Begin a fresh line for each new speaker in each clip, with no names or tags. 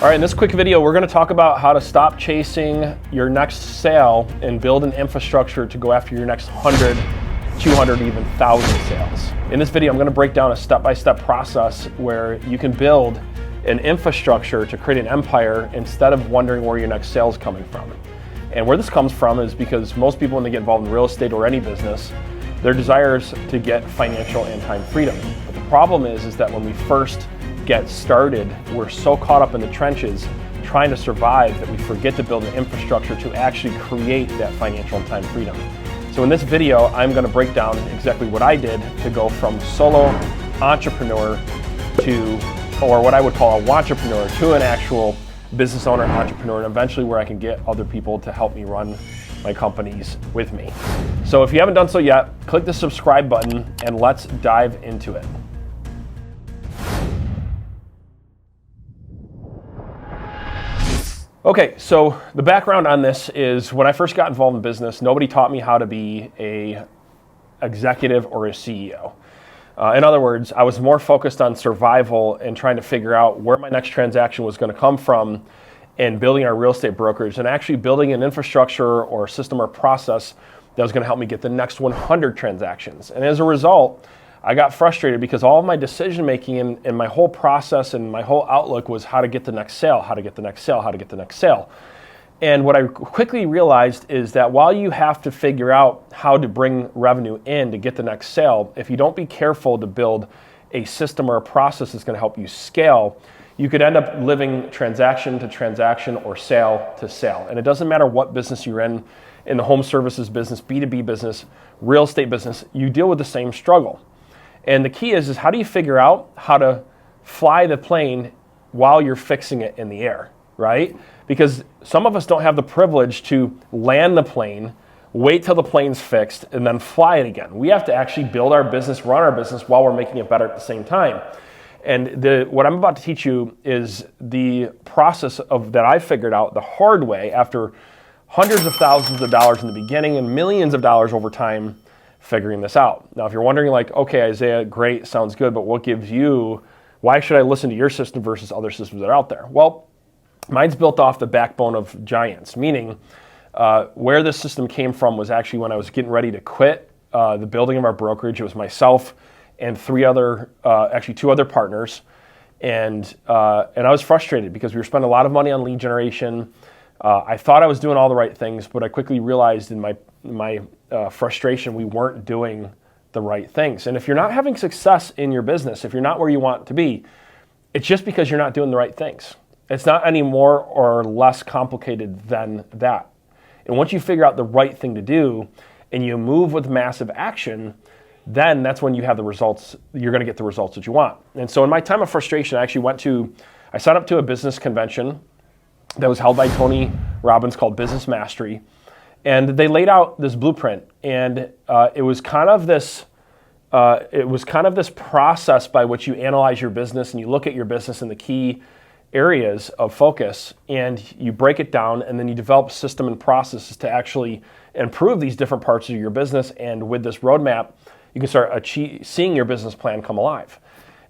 All right, in this quick video, we're going to talk about how to stop chasing your next sale and build an infrastructure to go after your next 100, 200, even 1,000 sales. In this video, I'm going to break down a step-by-step process where you can build an infrastructure to create an empire instead of wondering where your next sale is coming from. And where this comes from is because most people, when they get involved in real estate or any business, their desire is to get financial and time freedom. But the problem is that when we first get started, we're so caught up in the trenches trying to survive that we forget to build an infrastructure to actually create that financial and time freedom. So in this video, I'm going to break down exactly what I did to go from solo entrepreneur to, or what I would call a wantrepreneur, to an actual business owner, entrepreneur, and eventually where I can get other people to help me run my companies with me. So if you haven't done so yet, click the subscribe button and let's dive into it. Okay, so the background on this is when I first got involved in business, nobody taught me how to be a executive or a CEO. In other words, I was more focused on survival and trying to figure out where my next transaction was going to come from and building our real estate brokerage and actually building an infrastructure or system or process that was going to help me get the next 100 transactions. And as a result, I got frustrated because all of my decision making and my whole process and my whole outlook was how to get the next sale, how to get the next sale, how to get the next sale. And what I quickly realized is that while you have to figure out how to bring revenue in to get the next sale, if you don't be careful to build a system or a process that's going to help you scale, you could end up living transaction to transaction or sale to sale. And it doesn't matter what business you're in the home services business, B2B business, real estate business, you deal with the same struggle. And the key is how do you figure out how to fly the plane while you're fixing it in the air, right? Because some of us don't have the privilege to land the plane, wait till the plane's fixed, and then fly it again. We have to actually build our business, run our business while we're making it better at the same time. And what I'm about to teach you is the process that I figured out the hard way after hundreds of thousands of dollars in the beginning and millions of dollars over time figuring this out. Now, if you're wondering like, okay, Isaiah, great, sounds good, but why should I listen to your system versus other systems that are out there? Well, mine's built off the backbone of giants, meaning where this system came from was actually when I was getting ready to quit the building of our brokerage. It was myself and two other partners. And I was frustrated because we were spending a lot of money on lead generation. I thought I was doing all the right things, but I quickly realized in my frustration, we weren't doing the right things. And if you're not having success in your business, if you're not where you want to be, it's just because you're not doing the right things. It's not any more or less complicated than that. And once you figure out the right thing to do and you move with massive action, then that's when you have the results, you're going to get the results that you want. And so in my time of frustration, I signed up to a business convention that was held by Tony Robbins called Business Mastery. And they laid out this blueprint, and it was kind of this process by which you analyze your business and you look at your business and the key areas of focus, and you break it down, and then you develop system and processes to actually improve these different parts of your business. And with this roadmap, you can start seeing your business plan come alive.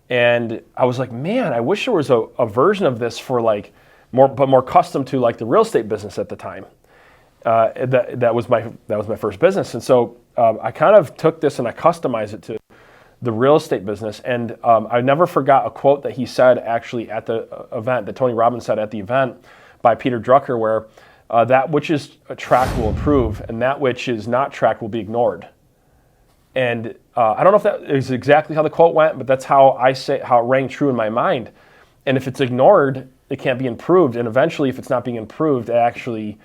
And I was like, man, I wish there was a version of this for more custom to like the real estate business at the time. That was my first business, and so I kind of took this and I customized it to the real estate business. And I never forgot a quote that he said actually at the event, that Tony Robbins said at the event by Peter Drucker, where that which is tracked will improve, and that which is not tracked will be ignored. And I don't know if that is exactly how the quote went, but that's how it rang true in my mind. And if it's ignored, it can't be improved, and eventually, if it's not being improved, it actually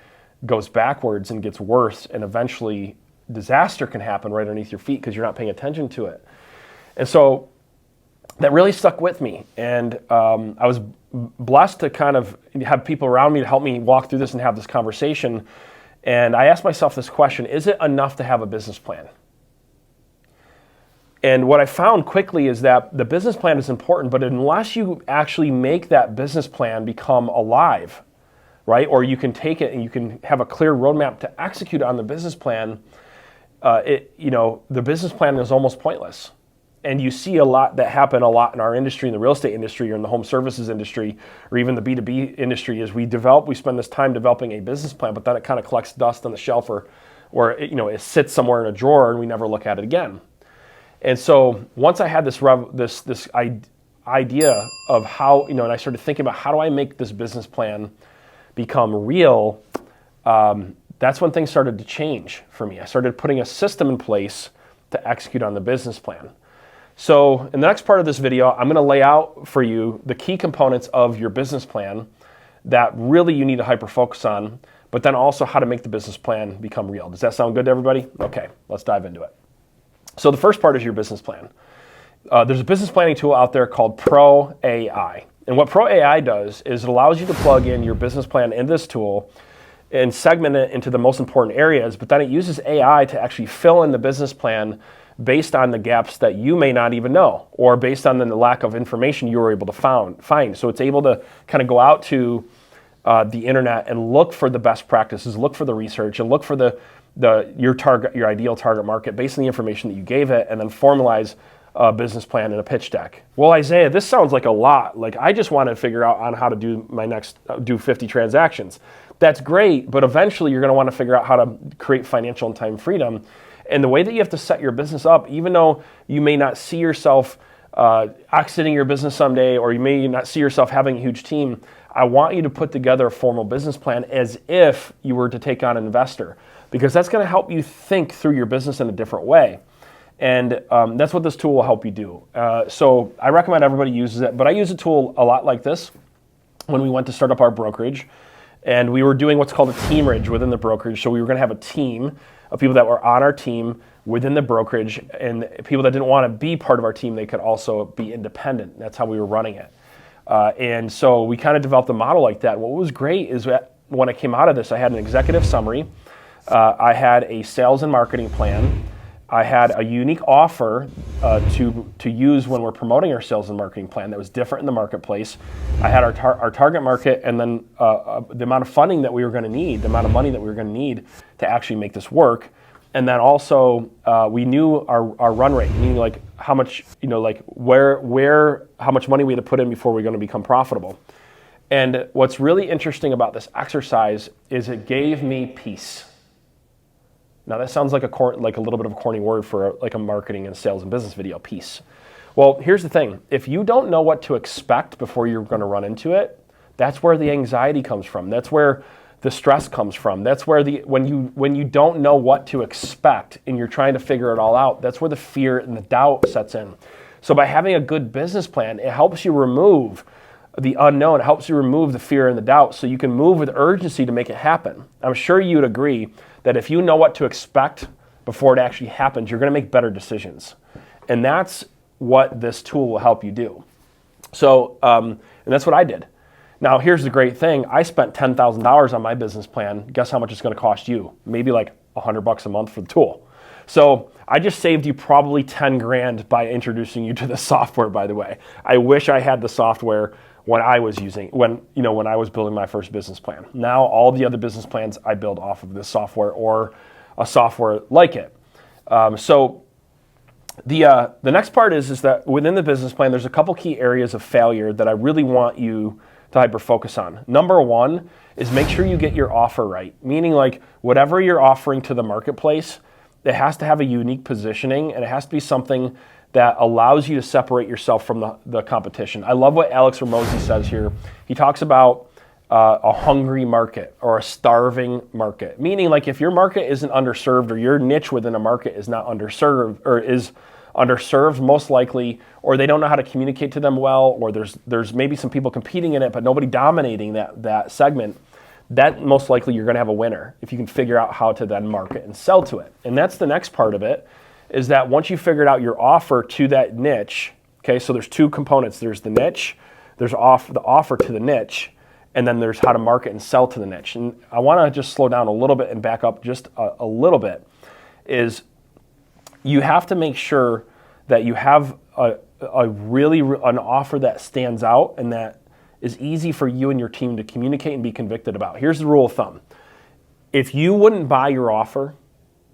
goes backwards and gets worse, and eventually disaster can happen right underneath your feet because you're not paying attention to it. And so that really stuck with me, and I was blessed to kind of have people around me to help me walk through this and have this conversation. And I asked myself this question: is it enough to have a business plan? And what I found quickly is that the business plan is important, but unless you actually make that business plan become alive, right? Or you can take it and you can have a clear roadmap to execute on the business plan, the business plan is almost pointless. And you see a lot that happen a lot in our industry, in the real estate industry or in the home services industry or even the B2B industry is we spend this time developing a business plan, but then it kind of collects dust on the shelf or it sits somewhere in a drawer and we never look at it again. And so once I had this idea of how, and I started thinking about how do I make this business plan become real, that's when things started to change for me. I started putting a system in place to execute on the business plan. So in the next part of this video, I'm going to lay out for you the key components of your business plan that really you need to hyper focus on, but then also how to make the business plan become real. Does that sound good to everybody? Okay, let's dive into it. So the first part is your business plan. There's a business planning tool out there called Pro AI. And what Pro AI does is it allows you to plug in your business plan in this tool and segment it into the most important areas, but then it uses AI to actually fill in the business plan based on the gaps that you may not even know, or based on the lack of information you were able to find. So it's able to kind of go out to the internet and look for the best practices, look for the research, and look for your ideal target market based on the information that you gave it, and then formalize a business plan and a pitch deck. Well, Isaiah, this sounds like a lot. Like I just want to figure out on how to do 50 transactions. That's great, but eventually you're going to want to figure out how to create financial and time freedom. And the way that you have to set your business up, even though you may not see yourself exiting your business someday, or you may not see yourself having a huge team, I want you to put together a formal business plan as if you were to take on an investor, because that's going to help you think through your business in a different way. And that's what this tool will help you do. So I recommend everybody uses it, but I use a tool a lot like this when we went to start up our brokerage. And we were doing what's called a teamage within the brokerage. So we were going to have a team of people that were on our team within the brokerage, and people that didn't want to be part of our team, they could also be independent. That's how we were running it. And so we kind of developed a model like that. What was great is that when I came out of this, I had an executive summary. I had a sales and marketing plan. I had a unique offer to use when we're promoting our sales and marketing plan that was different in the marketplace. I had our target market, and then the amount of funding that we were going to need, the amount of money that we were going to need to actually make this work. And then also we knew our run rate, meaning like how much, how much money we had to put in before we were going to become profitable. And what's really interesting about this exercise is it gave me peace. Now that sounds like a little bit of a corny word for like a marketing and sales and business video, peace. Well, here's the thing. If you don't know what to expect before you're going to run into it, that's where the anxiety comes from. That's where the stress comes from. That's where when you don't know what to expect and you're trying to figure it all out, that's where the fear and the doubt sets in. So by having a good business plan, it helps you remove the unknown. It helps you remove the fear and the doubt so you can move with urgency to make it happen. I'm sure you'd agree that if you know what to expect before it actually happens, you're going to make better decisions. And that's what this tool will help you do. So, and that's what I did. Now, here's the great thing. I spent $10,000 on my business plan. Guess how much it's going to cost you? Maybe like $100 a month for the tool. So I just saved you probably 10 grand by introducing you to the software, by the way. I wish I had the software when I was when I was building my first business plan. Now all the other business plans I build off of this software or a software like it. So the next part is that within the business plan, there's a couple key areas of failure that I really want you to hyper focus on. Number one is make sure you get your offer right, meaning like whatever you're offering to the marketplace, it has to have a unique positioning and it has to be something that allows you to separate yourself from the competition. I love what Alex Hormozi says here. He talks about a hungry market or a starving market, meaning like if your market isn't underserved or your niche within a market is not underserved or is underserved most likely, or they don't know how to communicate to them well, or there's maybe some people competing in it but nobody dominating that segment, that most likely you're going to have a winner if you can figure out how to then market and sell to it. And that's the next part of it, is that once you figured out your offer to that niche, okay, so there's two components. There's the niche, there's the offer to the niche, and then there's how to market and sell to the niche. And I want to just slow down a little bit and back up just a little bit, is you have to make sure that you have an offer that stands out and that is easy for you and your team to communicate and be convicted about. Here's the rule of thumb. If you wouldn't buy your offer,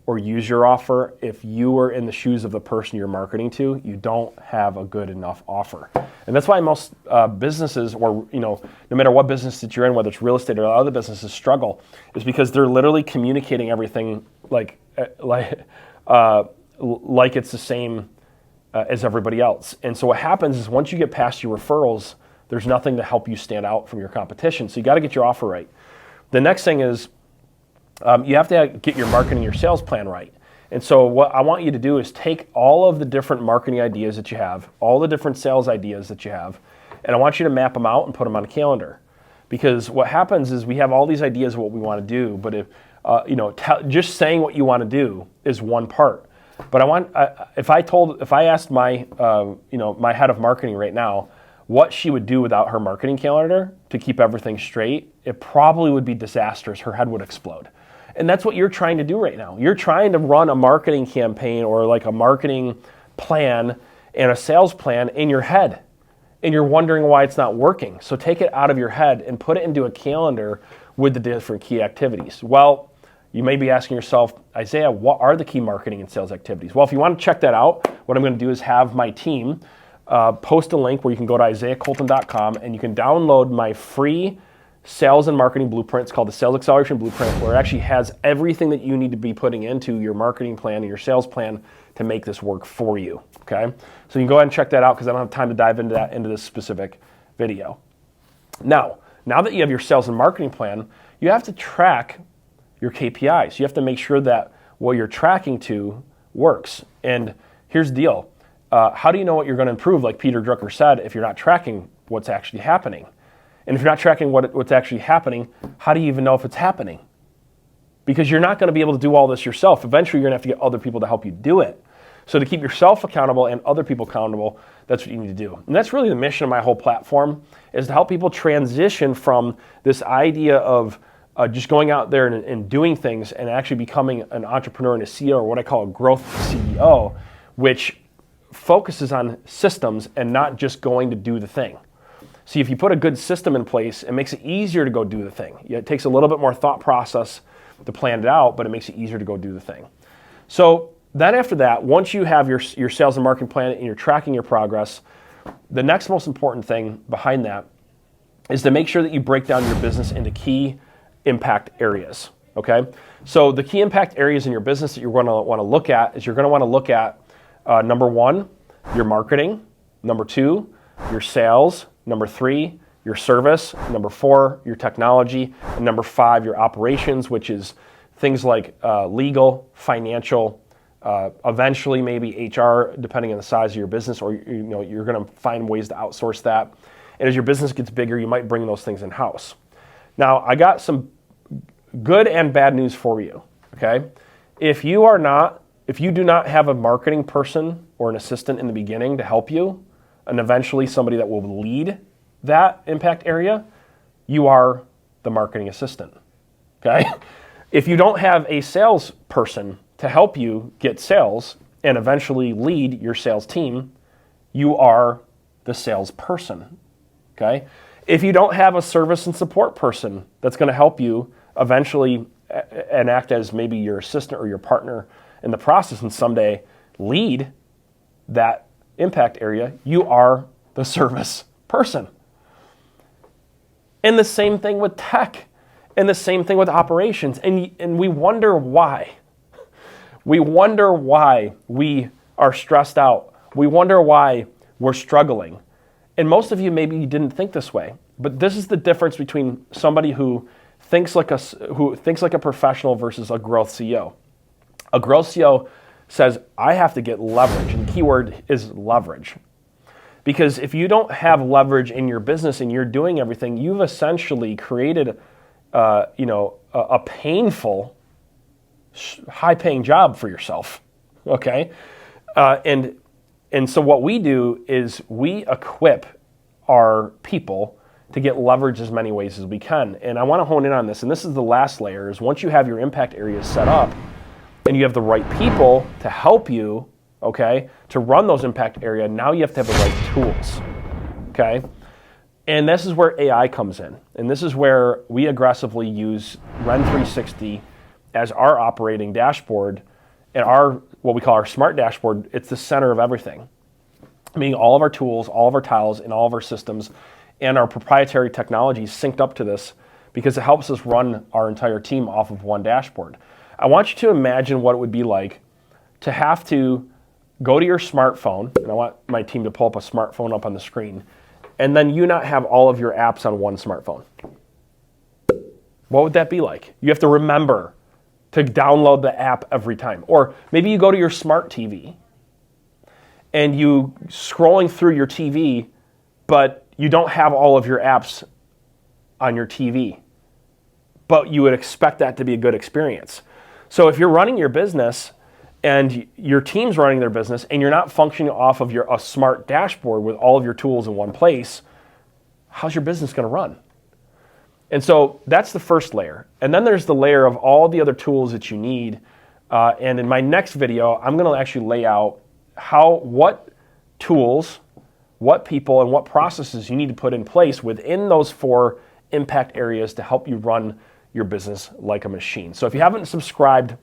or use your offer, if you are in the shoes of the person you're marketing to, you don't have a good enough offer. And that's why most businesses, or no matter what business that you're in, whether it's real estate or other businesses, struggle, is because they're literally communicating everything like it's the same as everybody else. And so what happens is once you get past your referrals, there's nothing to help you stand out from your competition. So you got to get your offer right. The next thing is you have to get your marketing, your sales plan right. And so what I want you to do is take all of the different marketing ideas that you have, all the different sales ideas that you have, and I want you to map them out and put them on a calendar. Because what happens is we have all these ideas of what we want to do, but if just saying what you want to do is one part. But if I asked my my head of marketing right now what she would do without her marketing calendar to keep everything straight, it probably would be disastrous. Her head would explode. And that's what you're trying to do right now. You're trying to run a marketing campaign or like a marketing plan and a sales plan in your head. And you're wondering why it's not working. So take it out of your head and put it into a calendar with the different key activities. Well, you may be asking yourself, Isaiah, what are the key marketing and sales activities? Well, if you want to check that out, what I'm going to do is have my team post a link where you can go to isaiahcolton.com and you can download my free sales and marketing blueprint. It's called the Sales Acceleration Blueprint, where it actually has everything that you need to be putting into your marketing plan and your sales plan to make this work for you, okay? So you can go ahead and check that out because I don't have time to dive into that into this specific video. Now that you have your sales and marketing plan, you have to track your KPIs. You have to make sure that what you're tracking to works. And here's the deal. How do you know what you're going to improve, like Peter Drucker said, if you're not tracking what's actually happening? And if you're not tracking what's actually happening, how do you even know if it's happening? Because you're not going to be able to do all this yourself. Eventually, you're going to have to get other people to help you do it. So to keep yourself accountable and other people accountable, that's what you need to do. And that's really the mission of my whole platform, is to help people transition from this idea of just going out there and doing things and actually becoming an entrepreneur and a CEO, or what I call a growth CEO, which focuses on systems and not just going to do the thing. See, if you put a good system in place, it makes it easier to go do the thing. It takes a little bit more thought process to plan it out, but it makes it easier to go do the thing. So then after that, once you have your sales and marketing plan and you're tracking your progress, the next most important thing behind that is to make sure that you break down your business into key impact areas, okay? So the key impact areas in your business that you're going to want to look at is you're going to want to look at number 1, your marketing, number 2, your sales, number 3, your service, number 4, your technology, and number 5, your operations, which is things like legal, financial, eventually maybe HR, depending on the size of your business, or you're going to find ways to outsource that. And as your business gets bigger, you might bring those things in-house. Now, I got some good and bad news for you, okay? If you do not have a marketing person or an assistant in the beginning to help you, and eventually somebody that will lead that impact area, you are the marketing assistant, okay? If you don't have a salesperson to help you get sales and eventually lead your sales team, you are the salesperson, okay? If you don't have a service and support person that's going to help you eventually and act as maybe your assistant or your partner in the process and someday lead that impact area, you are the service person. And the same thing with tech, and the same thing with operations. And we wonder why. We wonder why we are stressed out. We wonder why we're struggling. And most of you maybe didn't think this way, but this is the difference between somebody who thinks like a professional versus a growth CEO. A growth CEO says, I have to get leverage, and the key word is leverage. Because if you don't have leverage in your business and you're doing everything, you've essentially created a painful, high-paying job for yourself, okay? And so what we do is we equip our people to get leverage as many ways as we can. And I want to hone in on this, and this is the last layer, is once you have your impact areas set up and you have the right people to help you, okay, to run those impact area, now you have to have the right tools, okay? And this is where AI comes in. And this is where we aggressively use Ren 360 as our operating dashboard And what we call our smart dashboard, it's the center of everything. Meaning all of our tools, all of our tiles, and all of our systems and our proprietary technology synced up to this because it helps us run our entire team off of one dashboard. I want you to imagine what it would be like to have to go to your smartphone, and I want my team to pull up a smartphone up on the screen, and then you not have all of your apps on one smartphone. What would that be like? You have to remember to download the app every time. Or maybe you go to your smart TV and you scrolling through your TV, but you don't have all of your apps on your TV. But you would expect that to be a good experience. So if you're running your business and your team's running their business and you're not functioning off of a smart dashboard with all of your tools in one place, how's your business going to run? And so that's the first layer. And then there's the layer of all the other tools that you need. And in my next video, I'm going to actually lay out what tools, what people, and what processes you need to put in place within those 4 impact areas to help you run your business like a machine. So if you haven't subscribed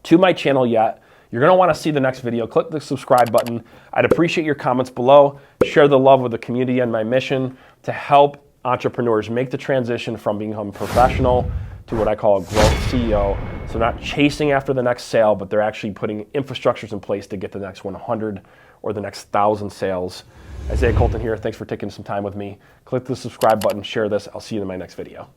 to my channel yet, you're going to want to see the next video. Click the subscribe button. I'd appreciate your comments below. Share the love with the community and my mission to help entrepreneurs make the transition from being a professional to what I call a growth CEO. So not chasing after the next sale, but they're actually putting infrastructures in place to get the next 100 or the next 1,000 sales. Isaiah Colton here. Thanks for taking some time with me. Click the subscribe button, share this. I'll see you in my next video.